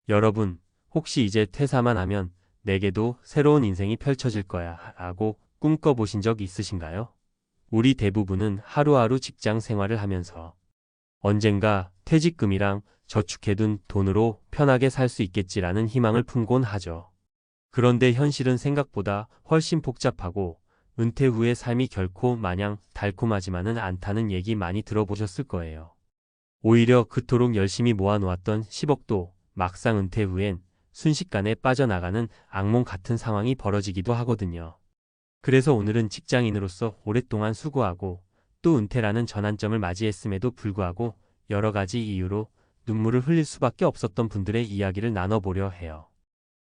여러분, 혹시 이제 퇴사만 하면 내게도 새로운 인생이 펼쳐질 거야 라고 꿈꿔보신 적 있으신가요? 우리 대부분은 하루하루 직장 생활을 하면서 언젠가 퇴직금이랑 저축해둔 돈으로 편하게 살 수 있겠지라는 희망을 품곤 하죠. 그런데 현실은 생각보다 훨씬 복잡하고 은퇴 후의 삶이 결코 마냥 달콤하지만은 않다는 얘기 많이 들어보셨을 거예요. 오히려 그토록 열심히 모아놓았던 10억도 막상 은퇴 후엔 순식간에 빠져나가는 악몽 같은 상황이 벌어지기도 하거든요. 그래서 오늘은 직장인으로서 오랫동안 수고하고 또 은퇴라는 전환점을 맞이했음에도 불구하고 여러 가지 이유로 눈물을 흘릴 수밖에 없었던 분들의 이야기를 나눠보려 해요.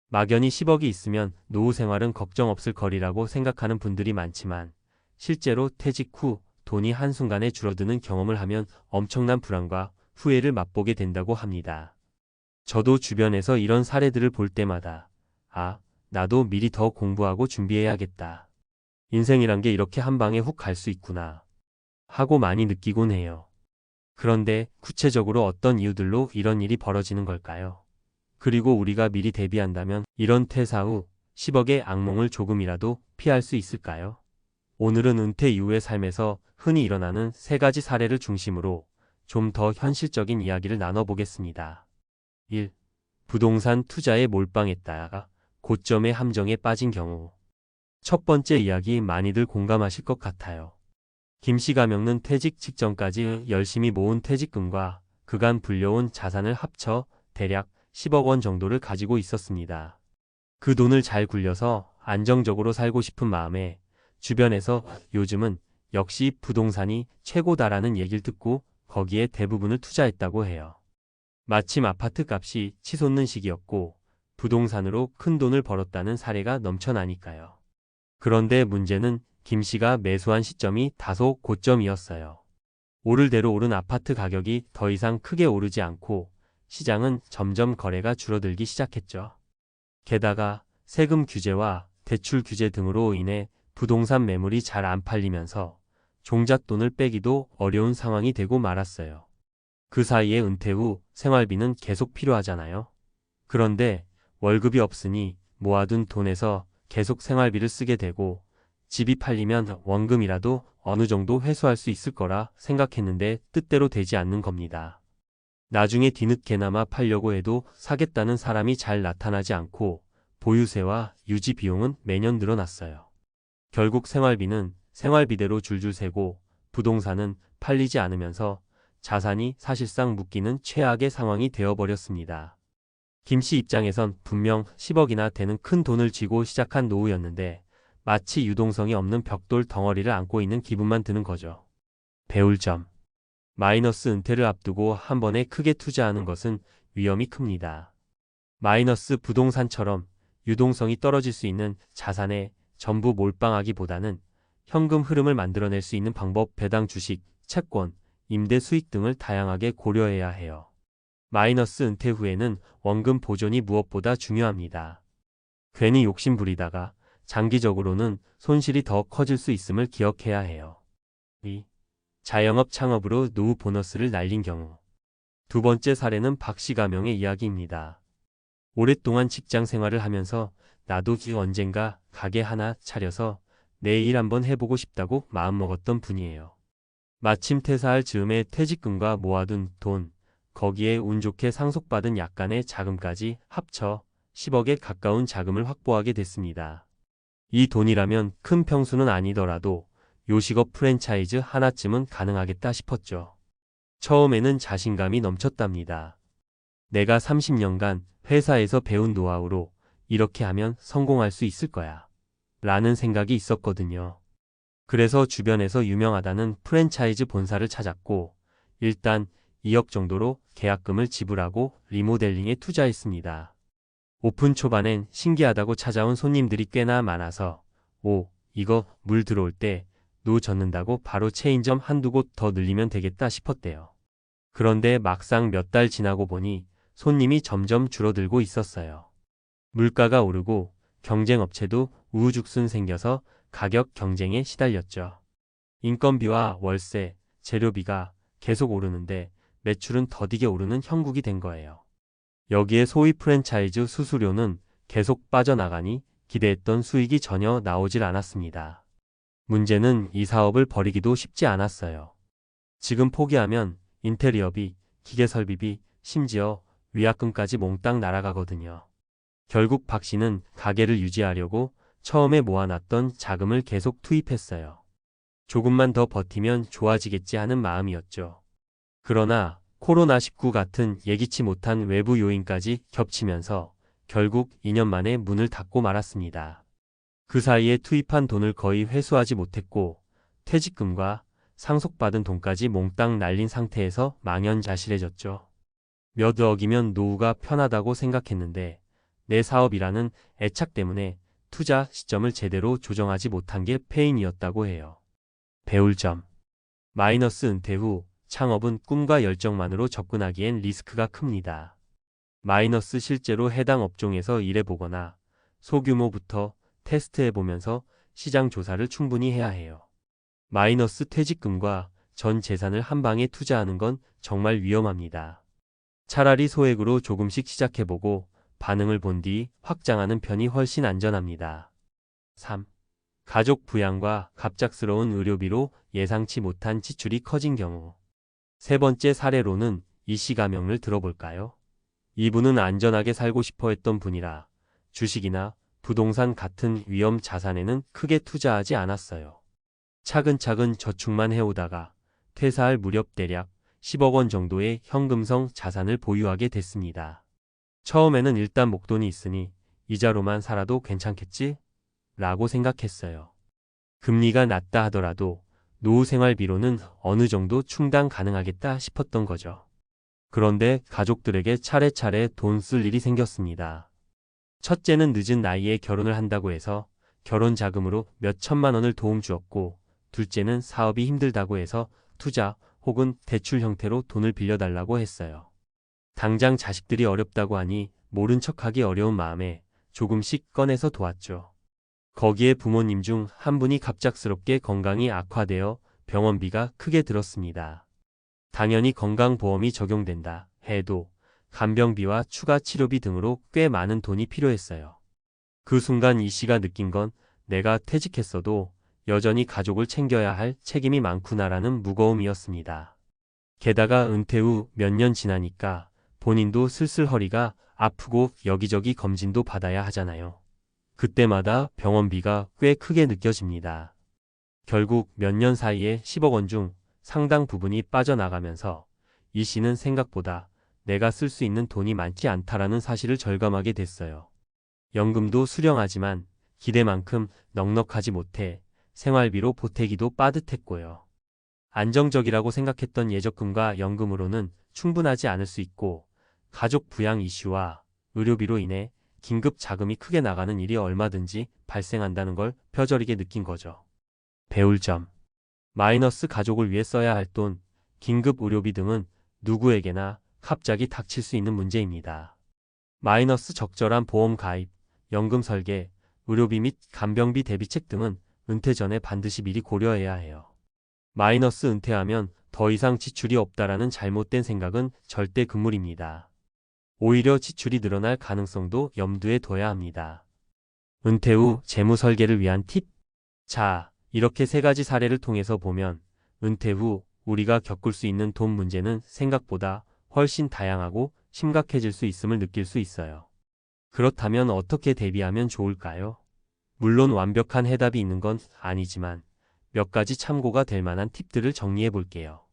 막연히 10억이 있으면 노후 생활은 걱정 없을 거리라고 생각하는 분들이 많지만 실제로 퇴직 후 돈이 한순간에 줄어드는 경험을 하면 엄청난 불안과 후회를 맛보게 된다고 합니다. 저도 주변에서 이런 사례들을 볼 때마다 나도 미리 더 공부하고 준비해야겠다. 인생이란 게 이렇게 한 방에 훅 갈 수 있구나 하고 많이 느끼곤 해요. 그런데 구체적으로 어떤 이유들로 이런 일이 벌어지는 걸까요? 그리고 우리가 미리 대비한다면 이런 퇴사 후 10억의 악몽을 조금이라도 피할 수 있을까요? 오늘은 은퇴 이후의 삶에서 흔히 일어나는 세 가지 사례를 중심으로 좀 더 현실적인 이야기를 나눠보겠습니다. 1. 부동산 투자에 몰빵했다가 고점의 함정에 빠진 경우. 첫 번째 이야기 많이들 공감하실 것 같아요. 김 씨 가명은 퇴직 직전까지 열심히 모은 퇴직금과 그간 불려온 자산을 합쳐 대략 10억 원 정도를 가지고 있었습니다. 그 돈을 잘 굴려서 안정적으로 살고 싶은 마음에 주변에서 요즘은 역시 부동산이 최고다라는 얘기를 듣고 거기에 대부분을 투자했다고 해요. 마침 아파트 값이 치솟는 시기였고 부동산으로 큰 돈을 벌었다는 사례가 넘쳐나니까요. 그런데 문제는 김 씨가 매수한 시점이 다소 고점이었어요. 오를 대로 오른 아파트 가격이 더 이상 크게 오르지 않고 시장은 점점 거래가 줄어들기 시작했죠. 게다가 세금 규제와 대출 규제 등으로 인해 부동산 매물이 잘 안 팔리면서 종잣 돈을 빼기도 어려운 상황이 되고 말았어요. 그 사이에 은퇴 후 생활비는 계속 필요하잖아요. 그런데 월급이 없으니 모아둔 돈에서 계속 생활비를 쓰게 되고 집이 팔리면 원금이라도 어느 정도 회수할 수 있을 거라 생각했는데 뜻대로 되지 않는 겁니다. 나중에 뒤늦게나마 팔려고 해도 사겠다는 사람이 잘 나타나지 않고 보유세와 유지 비용은 매년 늘어났어요. 결국 생활비는 생활비대로 줄줄 새고 부동산은 팔리지 않으면서 자산이 사실상 묶이는 최악의 상황이 되어버렸습니다. 김 씨 입장에선 분명 10억이나 되는 큰 돈을 쥐고 시작한 노후였는데 마치 유동성이 없는 벽돌 덩어리를 안고 있는 기분만 드는 거죠. 배울 점. 마이너스 은퇴를 앞두고 한 번에 크게 투자하는 것은 위험이 큽니다. 마이너스 부동산처럼 유동성이 떨어질 수 있는 자산에 전부 몰빵하기보다는 현금 흐름을 만들어낼 수 있는 방법, 배당 주식, 채권, 임대 수익 등을 다양하게 고려해야 해요. 마이너스 은퇴 후에는 원금 보존이 무엇보다 중요합니다. 괜히 욕심 부리다가 장기적으로는 손실이 더 커질 수 있음을 기억해야 해요. 2. 자영업 창업으로 노후 보너스를 날린 경우. 두 번째 사례는 박 씨 가명의 이야기입니다. 오랫동안 직장 생활을 하면서 나도 언젠가 가게 하나 차려서 내 일 한번 해보고 싶다고 마음먹었던 분이에요. 마침 퇴사할 즈음에 퇴직금과 모아둔 돈, 거기에 운 좋게 상속받은 약간의 자금까지 합쳐 10억에 가까운 자금을 확보하게 됐습니다. 이 돈이라면 큰 평수는 아니더라도 요식업 프랜차이즈 하나쯤은 가능하겠다 싶었죠. 처음에는 자신감이 넘쳤답니다. 내가 30년간 회사에서 배운 노하우로 이렇게 하면 성공할 수 있을 거야 라는 생각이 있었거든요. 그래서 주변에서 유명하다는 프랜차이즈 본사를 찾았고 일단 2억 정도로 계약금을 지불하고 리모델링에 투자했습니다. 오픈 초반엔 신기하다고 찾아온 손님들이 꽤나 많아서 이거 물 들어올 때 노 젓는다고 바로 체인점 한두 곳 더 늘리면 되겠다 싶었대요. 그런데 막상 몇 달 지나고 보니 손님이 점점 줄어들고 있었어요. 물가가 오르고 경쟁업체도 우후죽순 생겨서 가격 경쟁에 시달렸죠. 인건비와 월세, 재료비가 계속 오르는데 매출은 더디게 오르는 형국이 된 거예요. 여기에 소위 프랜차이즈 수수료는 계속 빠져나가니 기대했던 수익이 전혀 나오질 않았습니다. 문제는 이 사업을 버리기도 쉽지 않았어요. 지금 포기하면 인테리어비, 기계설비비, 심지어 위약금까지 몽땅 날아가거든요. 결국 박 씨는 가게를 유지하려고 처음에 모아놨던 자금을 계속 투입했어요. 조금만 더 버티면 좋아지겠지 하는 마음이었죠. 그러나 코로나19 같은 예기치 못한 외부 요인까지 겹치면서 결국 2년 만에 문을 닫고 말았습니다. 그 사이에 투입한 돈을 거의 회수하지 못했고 퇴직금과 상속받은 돈까지 몽땅 날린 상태에서 망연자실해졌죠. 몇 억이면 노후가 편하다고 생각했는데 내 사업이라는 애착 때문에 투자 시점을 제대로 조정하지 못한 게 패인이었다고 해요. 배울 점. 마이너스 은퇴 후 창업은 꿈과 열정만으로 접근하기엔 리스크가 큽니다. 마이너스 실제로 해당 업종에서 일해보거나 소규모부터 테스트해보면서 시장 조사를 충분히 해야 해요. 마이너스 퇴직금과 전 재산을 한 방에 투자하는 건 정말 위험합니다. 차라리 소액으로 조금씩 시작해보고 반응을 본 뒤 확장하는 편이 훨씬 안전합니다. 3. 가족 부양과 갑작스러운 의료비로 예상치 못한 지출이 커진 경우. 세 번째 사례로는 이씨 가명을 들어볼까요? 이분은 안전하게 살고 싶어 했던 분이라 주식이나 부동산 같은 위험 자산에는 크게 투자하지 않았어요. 차근차근 저축만 해오다가 퇴사할 무렵 대략 10억 원 정도의 현금성 자산을 보유하게 됐습니다. 처음에는 일단 목돈이 있으니 이자로만 살아도 괜찮겠지? 라고 생각했어요. 금리가 낮다 하더라도 노후 생활비로는 어느 정도 충당 가능하겠다 싶었던 거죠. 그런데 가족들에게 차례차례 돈 쓸 일이 생겼습니다. 첫째는 늦은 나이에 결혼을 한다고 해서 결혼 자금으로 몇 천만 원을 도움 주었고, 둘째는 사업이 힘들다고 해서 투자 혹은 대출 형태로 돈을 빌려달라고 했어요. 당장 자식들이 어렵다고 하니 모른 척하기 어려운 마음에 조금씩 꺼내서 도왔죠. 거기에 부모님 중 한 분이 갑작스럽게 건강이 악화되어 병원비가 크게 들었습니다. 당연히 건강보험이 적용된다 해도 간병비와 추가 치료비 등으로 꽤 많은 돈이 필요했어요. 그 순간 이 씨가 느낀 건 내가 퇴직했어도 여전히 가족을 챙겨야 할 책임이 많구나라는 무거움이었습니다. 게다가 은퇴 후 몇 년 지나니까 본인도 슬슬 허리가 아프고 여기저기 검진도 받아야 하잖아요. 그때마다 병원비가 꽤 크게 느껴집니다. 결국 몇 년 사이에 10억 원 중 상당 부분이 빠져나가면서 이 씨는 생각보다 내가 쓸 수 있는 돈이 많지 않다라는 사실을 절감하게 됐어요. 연금도 수령하지만 기대만큼 넉넉하지 못해 생활비로 보태기도 빠듯했고요. 안정적이라고 생각했던 예적금과 연금으로는 충분하지 않을 수 있고 가족 부양 이슈와 의료비로 인해 긴급 자금이 크게 나가는 일이 얼마든지 발생한다는 걸 뼈저리게 느낀 거죠. 배울 점. 마이너스 가족을 위해 써야 할 돈, 긴급 의료비 등은 누구에게나 갑자기 닥칠 수 있는 문제입니다. 마이너스 적절한 보험 가입, 연금 설계, 의료비 및 간병비 대비책 등은 은퇴 전에 반드시 미리 고려해야 해요. 마이너스 은퇴하면 더 이상 지출이 없다라는 잘못된 생각은 절대 금물입니다. 오히려 지출이 늘어날 가능성도 염두에 둬야 합니다. 은퇴 후 재무 설계를 위한 팁? 자, 이렇게 세 가지 사례를 통해서 보면 은퇴 후 우리가 겪을 수 있는 돈 문제는 생각보다 훨씬 다양하고 심각해질 수 있음을 느낄 수 있어요. 그렇다면 어떻게 대비하면 좋을까요? 물론 완벽한 해답이 있는 건 아니지만 몇 가지 참고가 될 만한 팁들을 정리해 볼게요.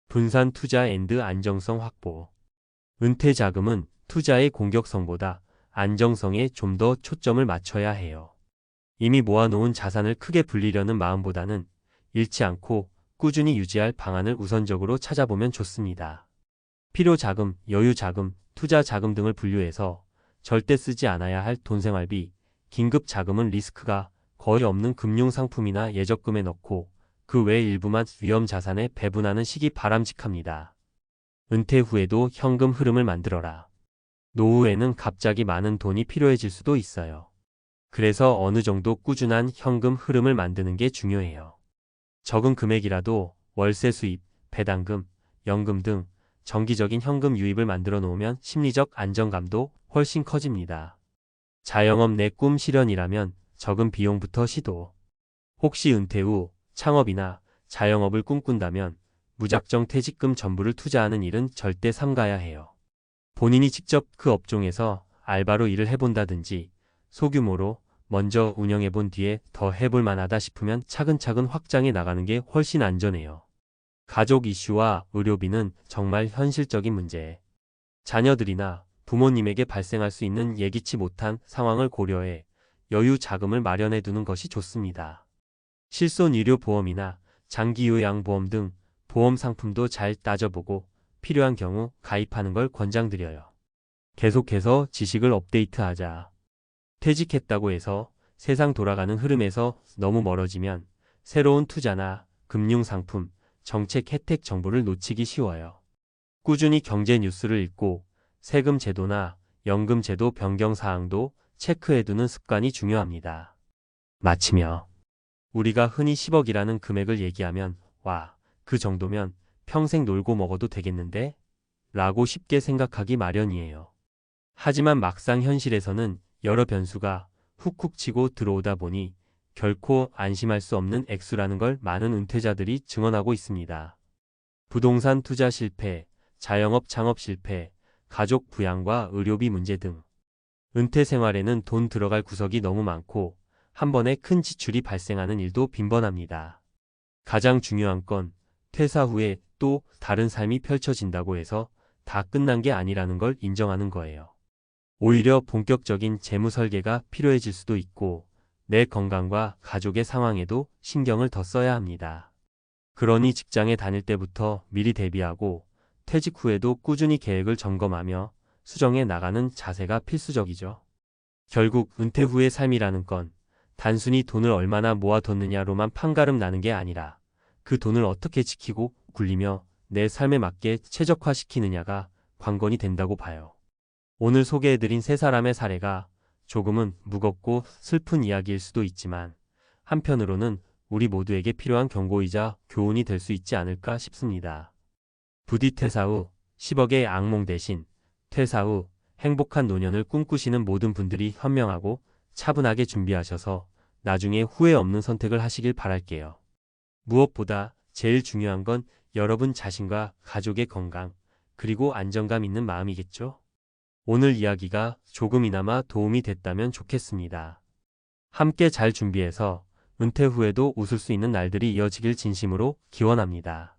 분산 투자 앤드 안정성 확보. 은퇴 자금은 투자의 공격성보다 안정성에 좀 더 초점을 맞춰야 해요. 이미 모아놓은 자산을 크게 불리려는 마음보다는 잃지 않고 꾸준히 유지할 방안을 우선적으로 찾아보면 좋습니다. 필요 자금, 여유 자금, 투자 자금 등을 분류해서 절대 쓰지 않아야 할 돈 생활비, 긴급 자금은 리스크가 거의 없는 금융상품이나 예적금에 넣고 그 외 일부만 위험 자산에 배분하는 식이 바람직합니다. 은퇴 후에도 현금 흐름을 만들어라. 노후에는 갑자기 많은 돈이 필요해질 수도 있어요. 그래서 어느 정도 꾸준한 현금 흐름을 만드는 게 중요해요. 적은 금액이라도 월세 수입, 배당금, 연금 등 정기적인 현금 유입을 만들어 놓으면 심리적 안정감도 훨씬 커집니다. 자영업 내 꿈 실현이라면 적은 비용부터 시도. 혹시 은퇴 후 창업이나 자영업을 꿈꾼다면 무작정 퇴직금 전부를 투자하는 일은 절대 삼가야 해요. 본인이 직접 그 업종에서 알바로 일을 해본다든지 소규모로 먼저 운영해본 뒤에 더 해볼 만하다 싶으면 차근차근 확장해 나가는 게 훨씬 안전해요. 가족 이슈와 의료비는 정말 현실적인 문제. 자녀들이나 부모님에게 발생할 수 있는 예기치 못한 상황을 고려해 여유 자금을 마련해 두는 것이 좋습니다. 실손의료보험이나 장기요양보험 등 보험 상품도 잘 따져보고 필요한 경우 가입하는 걸 권장드려요. 계속해서 지식을 업데이트하자. 퇴직했다고 해서 세상 돌아가는 흐름에서 너무 멀어지면 새로운 투자나 금융상품, 정책 혜택 정보를 놓치기 쉬워요. 꾸준히 경제 뉴스를 읽고 세금 제도나 연금 제도 변경 사항도 체크해두는 습관이 중요합니다. 마치며 우리가 흔히 10억이라는 금액을 얘기하면 와, 그 정도면 평생 놀고 먹어도 되겠는데? 라고 쉽게 생각하기 마련이에요. 하지만 막상 현실에서는 여러 변수가 훅훅 치고 들어오다 보니 결코 안심할 수 없는 액수라는 걸 많은 은퇴자들이 증언하고 있습니다. 부동산 투자 실패, 자영업 창업 실패, 가족 부양과 의료비 문제 등 은퇴 생활에는 돈 들어갈 구석이 너무 많고 한 번에 큰 지출이 발생하는 일도 빈번합니다. 가장 중요한 건 퇴사 후에 또 다른 삶이 펼쳐진다고 해서 다 끝난 게 아니라는 걸 인정하는 거예요. 오히려 본격적인 재무 설계가 필요해질 수도 있고 내 건강과 가족의 상황에도 신경을 더 써야 합니다. 그러니 직장에 다닐 때부터 미리 대비하고 퇴직 후에도 꾸준히 계획을 점검하며 수정해 나가는 자세가 필수적이죠. 결국 은퇴 후의 삶이라는 건 단순히 돈을 얼마나 모아뒀느냐로만 판가름 나는 게 아니라 그 돈을 어떻게 지키고 굴리며 내 삶에 맞게 최적화시키느냐가 관건이 된다고 봐요. 오늘 소개해드린 세 사람의 사례가 조금은 무겁고 슬픈 이야기일 수도 있지만 한편으로는 우리 모두에게 필요한 경고이자 교훈이 될 수 있지 않을까 싶습니다. 부디 퇴사 후 10억의 악몽 대신 퇴사 후 행복한 노년을 꿈꾸시는 모든 분들이 현명하고 차분하게 준비하셔서 나중에 후회 없는 선택을 하시길 바랄게요. 무엇보다 제일 중요한 건 여러분 자신과 가족의 건강, 그리고 안정감 있는 마음이겠죠? 오늘 이야기가 조금이나마 도움이 됐다면 좋겠습니다. 함께 잘 준비해서 은퇴 후에도 웃을 수 있는 날들이 이어지길 진심으로 기원합니다.